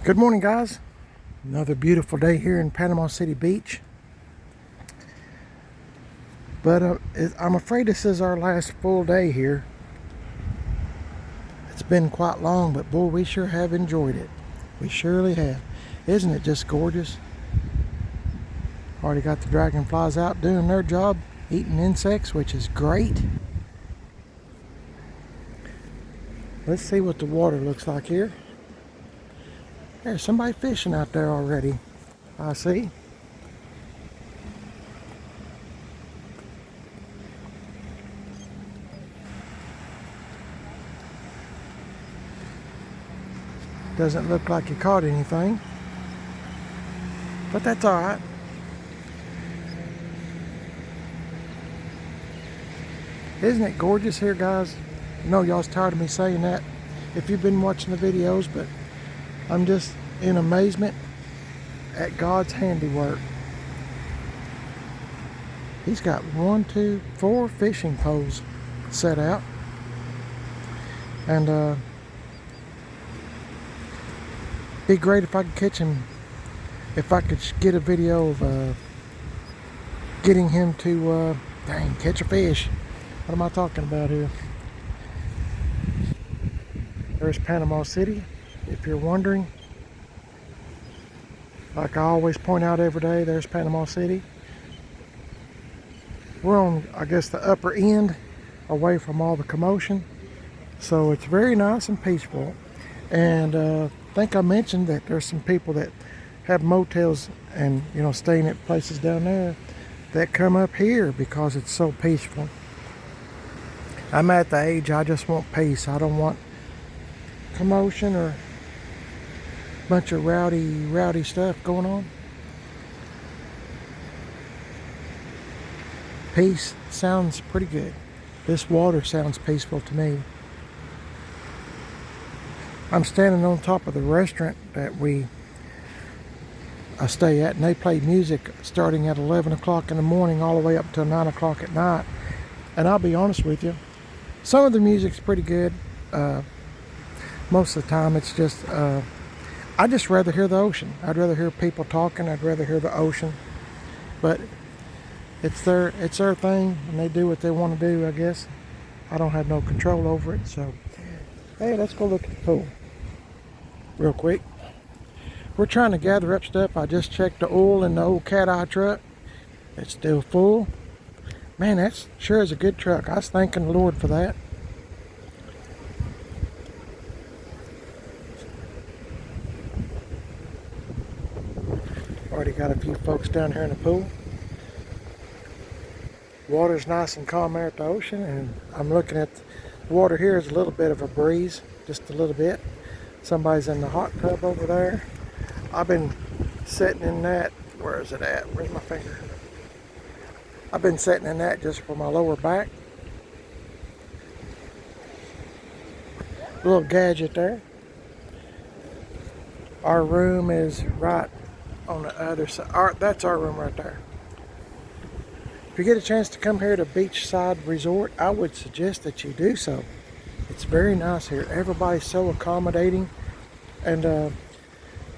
Good morning, guys. Another beautiful day here in Panama City Beach. But I'm afraid this is our last full day here. It's been quite long, but boy, we sure have enjoyed it. We surely have. Isn't it just gorgeous? Already got the dragonflies out doing their job, eating insects, which is great. Let's see what the water looks like here. There's somebody fishing out there already, I see. Doesn't look like he caught anything, but that's all right. Isn't it gorgeous here, guys? I know y'all's tired of me saying that if you've been watching the videos, but I'm just in amazement at God's handiwork. He's got 4 fishing poles set out, and be great if I could catch him. If I could get a video of getting him to catch a fish. What am I talking about here? There's Panama City, if you're wondering. Like I always point out every day, there's Panama City. We're on, I guess, the upper end, away from all the commotion. So it's very nice and peaceful. And I think I mentioned that there's some people that have motels and, you know, staying at places down there that come up here because it's so peaceful. I'm at the age I just want peace. I don't want commotion or a bunch of rowdy stuff going on. Peace sounds pretty good. This water sounds peaceful to me. I'm standing on top of the restaurant that I stay at, and they play music starting at 11 o'clock in the morning all the way up until 9 o'clock at night. And I'll be honest with you, some of the music's pretty good. Most of the time it's just, I'd just rather hear the ocean. I'd rather hear people talking. I'd rather hear the ocean. But it's their thing, and they do what they want to do, I guess. I don't have no control over it, so hey, let's go look at the pool real quick. We're trying to gather up stuff. I just checked the oil in the old cat eye truck. It's still full. Man, that sure is a good truck. I was thanking the Lord for that. Already got a few folks down here in the pool. Water's nice and calm there at the ocean, and I'm looking at the water here is a little bit of a breeze, just a little bit. Somebody's in the hot tub over there. I've been sitting in that. Where is it at? Where's my finger? I've been sitting in that just for my lower back. A little gadget there. Our room is right on the other side. That's our room right there. If you get a chance to come here to Beachside Resort, I would suggest that you do so. It's very nice here. Everybody's so accommodating. And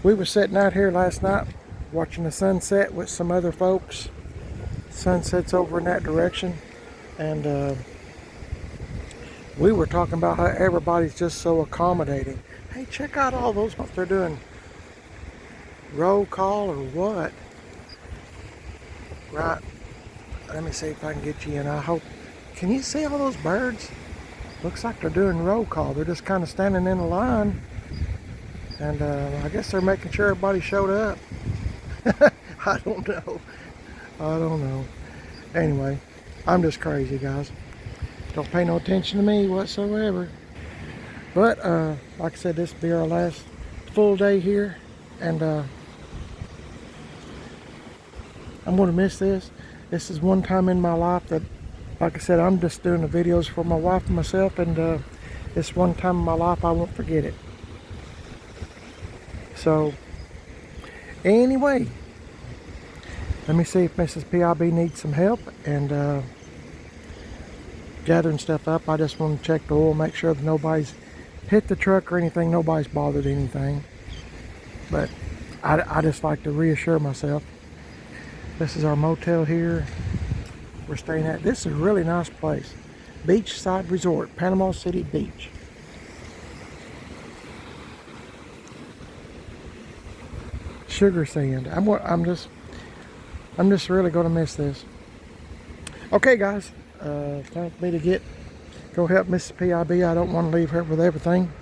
we were sitting out here last night watching the sunset with some other folks. Sunset's over in that direction. And we were talking about how everybody's just so accommodating. Hey, check out all those, what they're doing. Roll call or what? Right. Let me see if I can get you in. I hope. Can you see all those birds? Looks like they're doing roll call. They're just kind of standing in a line. And I guess they're making sure everybody showed up. I don't know. Anyway, I'm just crazy, guys. Don't pay no attention to me whatsoever. But like I said, this will be our last full day here. And I'm going to miss this. This is one time in my life that, like I said, I'm just doing the videos for my wife and myself, and it's one time in my life I won't forget it. So, anyway, let me see if Mrs. PIB needs some help, and gathering stuff up. I just want to check the oil, make sure that nobody's hit the truck or anything, nobody's bothered anything. but I just like to reassure myself. This is our motel here we're staying at. This is a really nice place. Beachside Resort, Panama City Beach. Sugar sand. I'm just really gonna miss this. Okay, guys, time for me to go help Mrs. PIB. I don't want to leave her with everything.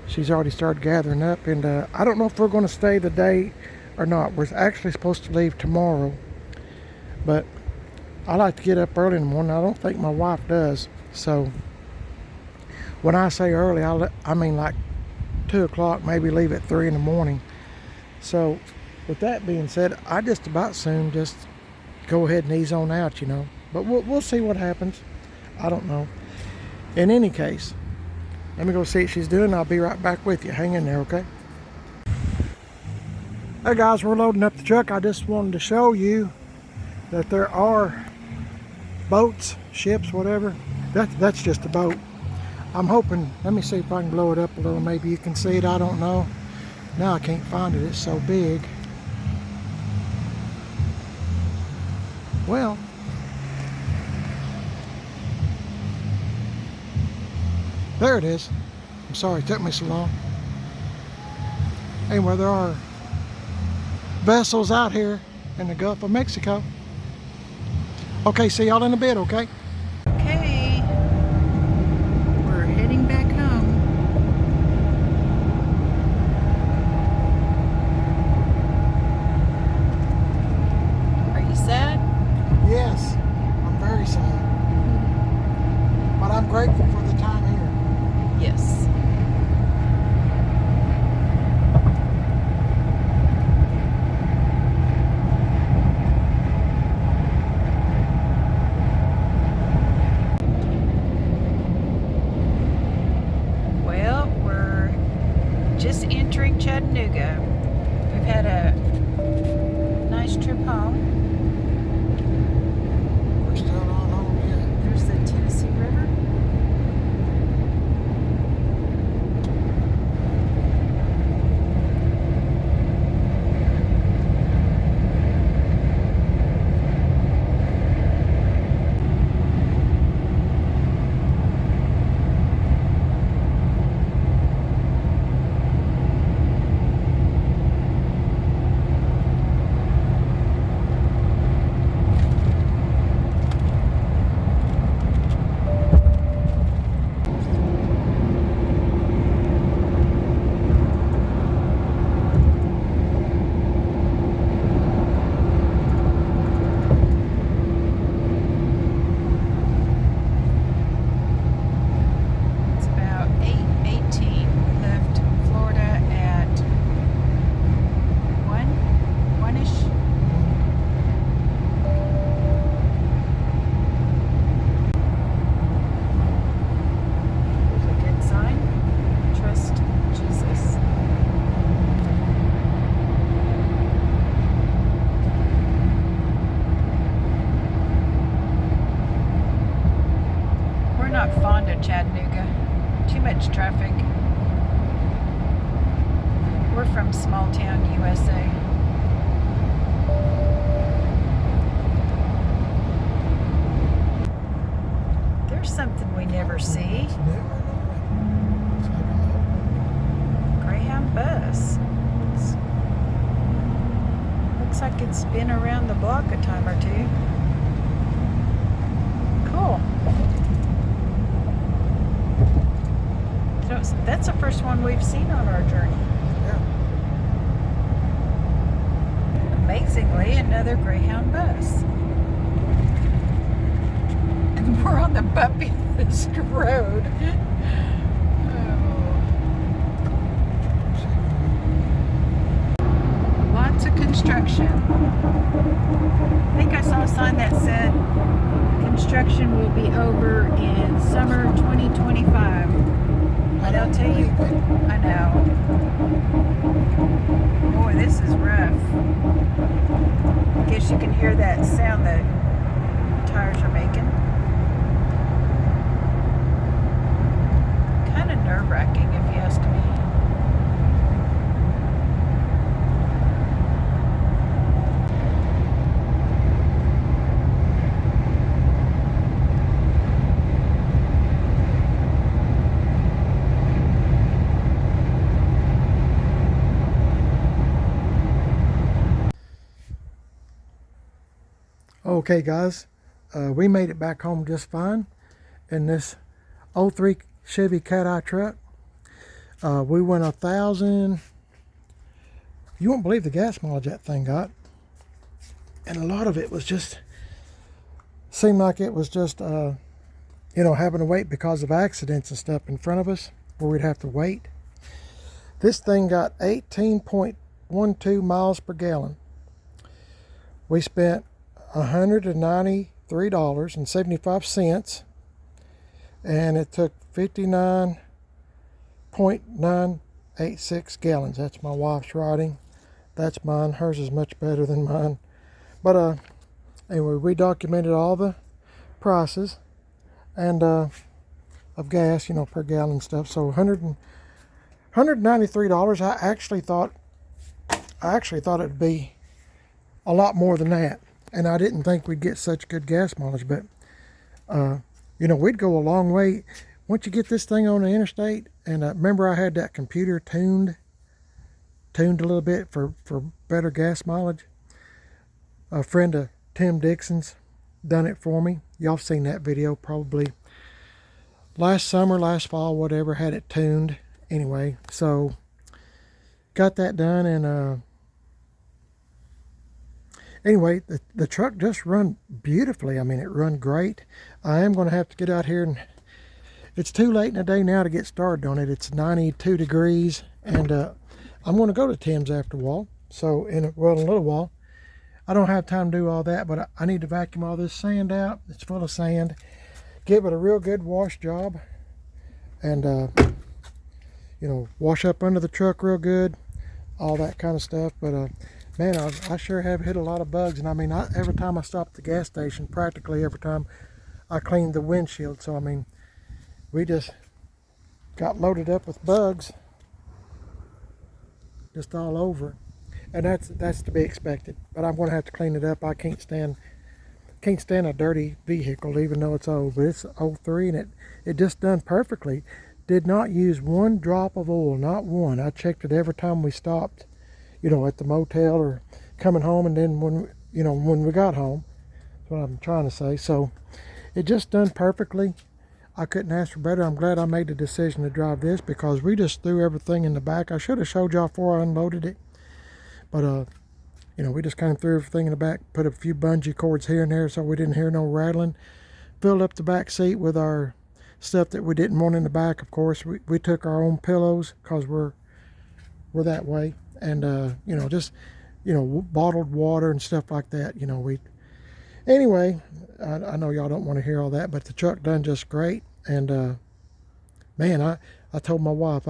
She's already started gathering up, and I don't know if we're going to stay the day or not. We're actually supposed to leave tomorrow, but I like to get up early in the morning. I don't think my wife does. So when I say early, I mean like 2 o'clock, maybe leave at 3 in the morning. So with that being said, I just about soon just go ahead and ease on out, you know. But we'll see what happens. I don't know. In any case, let me go see what she's doing. I'll be right back with you. Hang in there, okay? Hey guys, we're loading up the truck. I just wanted to show you that there are boats, ships, whatever. That's just a boat. I'm hoping, let me see if I can blow it up a little. Maybe you can see it, I don't know. Now I can't find it, it's so big. Well, there it is. I'm sorry it took me so long. Anyway, there are vessels out here in the Gulf of Mexico. Okay, see y'all in a bit, okay? Okay, we're heading back home. Are you sad? Yes, I'm very sad. But I'm grateful for the time here. Yes. Well, we're just entering Chattanooga. We've had a nice trip home. We're still not home yet. There's the Tennessee River. Not fond of Chattanooga. Too much traffic. We're from small town USA. There's something we never see. Greyhound bus. Looks like it's been around the block a time or two. Cool. That's the first one we've seen on our journey. Yeah. Amazingly, another Greyhound bus. And we're on the bumpiest road. Oh. Lots of construction. I think I saw a sign that said construction will be over in summer 2025. But I'll tell you, I know. Boy, this is rough. I guess you can hear that sound that tires are making. Kind of nerve-wracking, if you ask me. Okay, guys, we made it back home just fine in this '03 Chevy Cat-Eye truck. We went 1,000. You won't believe the gas mileage that thing got. And a lot of it was just, seemed like it was just, having to wait because of accidents and stuff in front of us where we'd have to wait. This thing got 18.12 miles per gallon. We spent $193.75, and it took 59.986 gallons. That's my wife's writing. That's mine. Hers is much better than mine. But anyway, we documented all the prices and of gas, per gallon and stuff. So $193. I actually thought it'd be a lot more than that, and I didn't think we'd get such good gas mileage. But we'd go a long way once you get this thing on the interstate. And remember, I had that computer tuned a little bit for better gas mileage. A friend of Tim Dixon's done it for me. Y'all seen that video probably last summer, last fall, whatever. Had it tuned anyway. So got that done, and anyway, the truck just run beautifully. I mean, it run great. I am going to have to get out here, and it's too late in the day now to get started on it. It's 92 degrees, and I'm going to go to Tim's after a while. So in a little while. I don't have time to do all that, but I need to vacuum all this sand out. It's full of sand. Give it a real good wash job, and wash up under the truck real good, all that kind of stuff. But man, I sure have hit a lot of bugs. And I mean, every time I stop at the gas station, practically every time, I clean the windshield. So I mean, we just got loaded up with bugs just all over. And that's to be expected. But I'm going to have to clean it up. I can't stand a dirty vehicle, even though it's old. But it's '03, and it just done perfectly. Did not use one drop of oil, not one. I checked it every time we stopped, at the motel or coming home, and then when we got home. That's what I'm trying to say. So it just done perfectly. I couldn't ask for better. I'm glad I made the decision to drive this, because we just threw everything in the back. I should have showed y'all before I unloaded it. But, we just kind of threw everything in the back, put a few bungee cords here and there so we didn't hear no rattling. Filled up the back seat with our stuff that we didn't want in the back, of course. We took our own pillows because we're that way. And, bottled water and stuff like that. Anyway, I know y'all don't want to hear all that, but the truck done just great. And, man, I told my wife,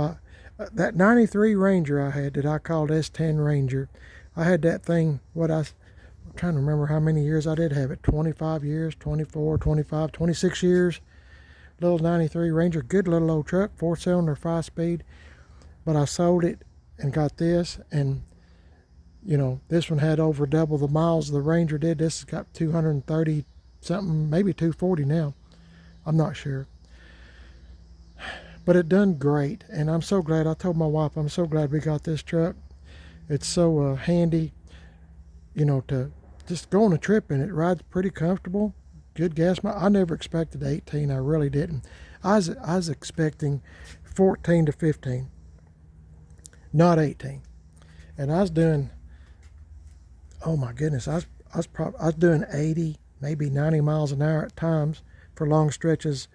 that 93 Ranger I had that I called S10 Ranger, I had that thing, I'm trying to remember how many years I did have it, 25 years, 24, 25, 26 years, little 93 Ranger, good little old truck, 4-cylinder, 5-speed, but I sold it and got this, and, this one had over double the miles the Ranger did. This has got 230 something, maybe 240 now, I'm not sure. But it done great, and I'm so glad. I told my wife, I'm so glad we got this truck. It's so handy, to just go on a trip in it. Rides pretty comfortable, good gas mileage. I never expected 18, I really didn't. I was expecting 14 to 15, not 18. And I was doing, oh my goodness, I was doing 80, maybe 90 miles an hour at times for long stretches,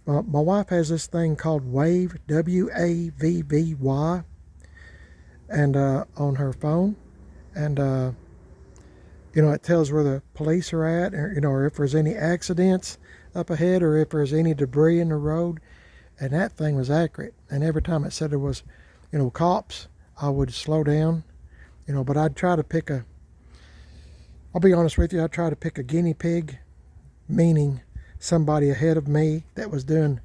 My wife has this thing called Wave, WAVVY, and on her phone, and it tells where the police are at, or if there's any accidents up ahead, or if there's any debris in the road. And that thing was accurate. And every time it said there was, cops, I would slow down, But I'd try to pick I'll be honest with you, I'd try to pick a guinea pig, meaning somebody ahead of me that was going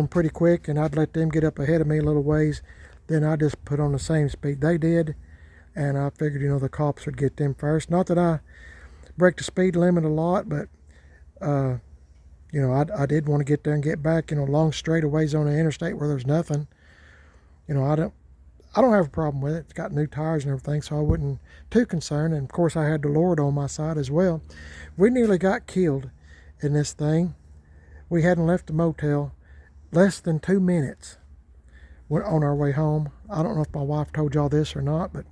pretty quick, and I'd let them get up ahead of me a little ways. Then I just put on the same speed they did, and I figured the cops would get them first. Not that I break the speed limit a lot, but I did want to get there and get back. Long straightaways on the interstate where there's nothing. I don't have a problem with it. It's got new tires and everything, so I wasn't too concerned. And of course, I had the Lord on my side as well. We nearly got killed in this thing. We hadn't left the motel less than 2 minutes on our way home. I don't know if my wife told y'all this or not, but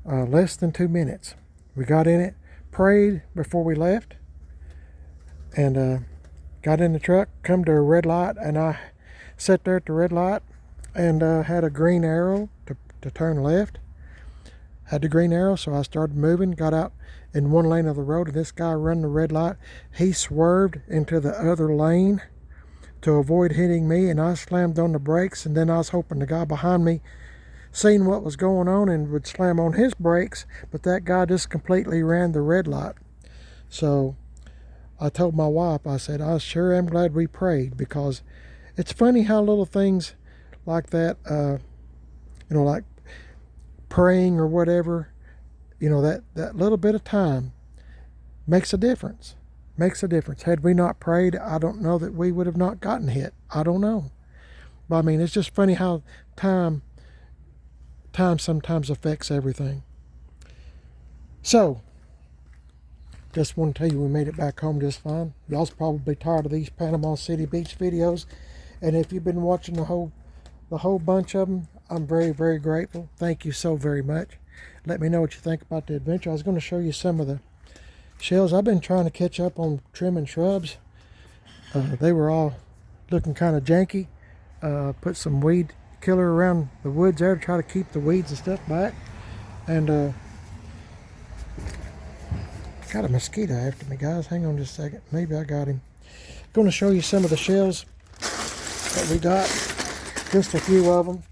less than 2 minutes. We got in it, prayed before we left, and got in the truck, come to a red light, and I sat there at the red light and had a green arrow to turn left. Had the green arrow, so I started moving, got out in one lane of the road, and this guy running the red light, he swerved into the other lane to avoid hitting me, and I slammed on the brakes, and then I was hoping the guy behind me seen what was going on and would slam on his brakes, but that guy just completely ran the red light. So I told my wife, I said, I sure am glad we prayed, because it's funny how little things like that, like praying or whatever, that little bit of time makes a difference. Makes a difference. Had we not prayed, I don't know that we would have not gotten hit. I don't know. But I mean, it's just funny how time sometimes affects everything. So, just want to tell you we made it back home just fine. Y'all's probably tired of these Panama City Beach videos, and if you've been watching the whole bunch of them, I'm very, very grateful. Thank you so very much. Let me know what you think about the adventure. I was going to show you some of the shells. I've been trying to catch up on trimming shrubs. They were all looking kind of janky. Put some weed killer around the woods there to try to keep the weeds and stuff back. And got a mosquito after me, guys. Hang on just a second. Maybe I got him. Going to show you some of the shells that we got. Just a few of them.